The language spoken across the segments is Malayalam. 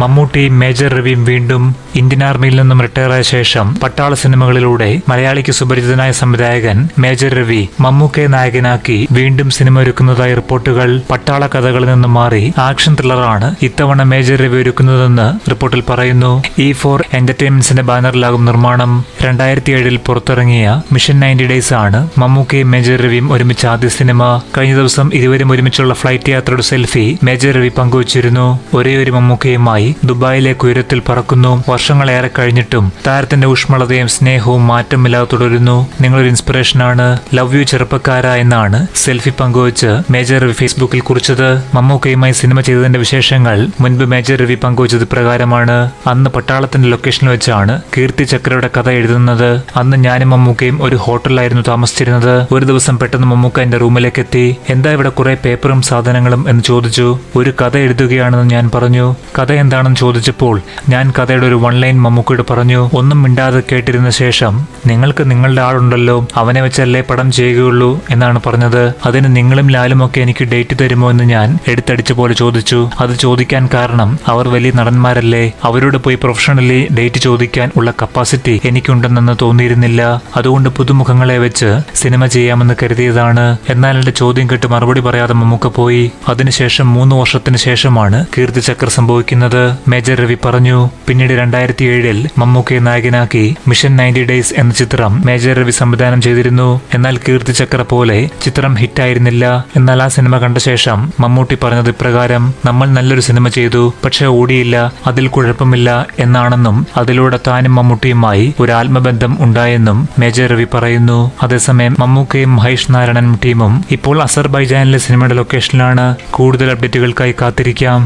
മമ്മൂട്ടി മേജർ രവിയും വീണ്ടും ഇന്ത്യൻ ആർമിയിൽ നിന്നും റിട്ടയറായ ശേഷം പട്ടാള സിനിമകളിലൂടെ മലയാളിക്ക് സുപരിചിതനായ സംവിധായകൻ മേജർ രവി മമ്മൂക്കയെ നായകനാക്കി വീണ്ടും സിനിമ ഒരുക്കുന്നതായി റിപ്പോർട്ടുകൾ. പട്ടാള കഥകളിൽ നിന്നും മാറി ആക്ഷൻ ത്രില്ലറാണ് ഇത്തവണ മേജർ രവി ഒരുക്കുന്നതെന്ന് റിപ്പോർട്ടിൽ പറയുന്നു. E4 എന്റർടൈൻമെന്റ്സിന്റെ ബാനറിലാകും നിർമ്മാണം. 2007 പുറത്തിറങ്ങിയ മിഷൻ 90 ഡേയ്സ് ആണ് മമ്മൂക്കയും മേജർ രവിയും ഒരുമിച്ച ആദ്യ സിനിമ. കഴിഞ്ഞ ദിവസം ഇരുവരും ഒരുമിച്ചുള്ള ഫ്ലൈറ്റ് യാത്രയുടെ സെൽഫി മേജർ രവി പങ്കുവച്ചിരുന്നു. ഒരേയൊരു മമ്മൂക്കയുമായി ദുബായിലേക്ക് ഉയരത്തിൽ പറക്കുന്നു. വർഷങ്ങളേറെ കഴിഞ്ഞിട്ടും താരത്തിന്റെ ഊഷ്മളതയും സ്നേഹവും മാറ്റമില്ലാതെ തുടരുന്നു. നിങ്ങളൊരു ഇൻസ്പിറേഷനാണ്, ലവ് യു ചെറുപ്പക്കാര എന്നാണ് സെൽഫി പങ്കുവച്ച് മേജർ രവി ഫേസ്ബുക്കിൽ കുറിച്ചത്. മമ്മൂക്കയുമായി സിനിമ ചെയ്തതിന്റെ വിശേഷങ്ങൾ മുൻപ് മേജർ രവി പങ്കുവച്ചത് പ്രകാരമാണ്. അന്ന് പട്ടാളത്തിന്റെ ലൊക്കേഷനിൽ വെച്ചാണ് കീർത്തി ചക്രയുടെ കഥ എഴുതുന്നത്. അന്ന് ഞാനും മമ്മൂക്കയും ഒരു ഹോട്ടലിലായിരുന്നു താമസിച്ചിരുന്നത്. ഒരു ദിവസം പെട്ടെന്ന് മമ്മൂക്ക എന്റെ റൂമിലേക്ക് എത്തി. എന്താ ഇവിടെ കുറെ പേപ്പറും സാധനങ്ങളും എന്ന് ചോദിച്ചു. ഒരു കഥ എഴുതുകയാണെന്ന് ഞാൻ പറഞ്ഞു. കഥ എന്താണെന്ന് ചോദിച്ചപ്പോൾ ഞാൻ കഥയുടെ ഒരു 1 ലൈൻ മമ്മൂക്കയോട് പറഞ്ഞു. ഒന്നും മിണ്ടാതെ കേട്ടിരുന്ന ശേഷം, നിങ്ങൾക്ക് നിങ്ങളുടെ ആളുണ്ടല്ലോ, അവനെ വെച്ചല്ലേ പടം ചെയ്യുകയുള്ളൂ എന്നാണ് പറഞ്ഞത്. അതിന് നിങ്ങളും ലാലും ഒക്കെ എനിക്ക് ഡേറ്റ് തരുമോ എന്ന് ഞാൻ എടുത്തടിച്ച പോലെ ചോദിച്ചു. അത് ചോദിക്കാൻ കാരണം അവർ വലിയ നടന്മാരല്ലേ, അവരോട് പോയി പ്രൊഫഷണലി ഡേറ്റ് ചോദിക്കാൻ ഉള്ള കപ്പാസിറ്റി എനിക്കുണ്ടെന്ന് തോന്നിയിരുന്നില്ല. അതുകൊണ്ട് പുതുമുഖങ്ങളെ വെച്ച് സിനിമ ചെയ്യാമെന്ന് കരുതിയതാണ്. എന്നാൽ എന്റെ ചോദ്യം കേട്ട് മറുപടി പറയാതെ മമ്മൂക്ക പോയി. അതിനുശേഷം 3 വർഷത്തിന് ശേഷമാണ് കീർത്തി ചക്ര സംഭവിക്കുന്നത്, മേജർ രവി പറഞ്ഞു. പിന്നീട് 2007 മമ്മൂക്കയെ നായകനാക്കി മിഷൻ 90 ഡേയ്സ് എന്ന ചിത്രം മേജർ രവി സംവിധാനം ചെയ്തിരുന്നു. എന്നാൽ കീർത്തി ചക്ര പോലെ ചിത്രം ഹിറ്റായിരുന്നില്ല. എന്നാൽ ആ സിനിമ കണ്ട ശേഷം മമ്മൂട്ടി പറഞ്ഞത് ഇപ്രകാരം: നമ്മൾ നല്ലൊരു സിനിമ ചെയ്തു, പക്ഷെ ഓടിയില്ല, അതിൽ കുഴപ്പമില്ല എന്നാണെന്നും അതിലൂടെ താനും മമ്മൂട്ടിയുമായി ഒരു ആത്മബന്ധം ഉണ്ടായെന്നും മേജർ രവി പറയുന്നു. അതേസമയം മമ്മൂക്കയും മഹേഷ് നാരായണനും ടീമും ഇപ്പോൾ അസർബൈജാനിലെ സിനിമയുടെ ലൊക്കേഷനിലാണ്. കൂടുതൽ അപ്ഡേറ്റുകൾക്കായി കാത്തിരിക്കാം.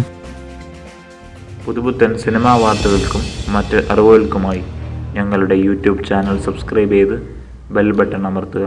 പുതുപുത്തൻ സിനിമാ വാർത്തകൾക്കും മറ്റ് അറിവുകൾക്കുമായി ഞങ്ങളുടെ യൂട്യൂബ് ചാനൽ സബ്സ്ക്രൈബ് ചെയ്ത് ബെൽ ബട്ടൺ അമർത്തുക.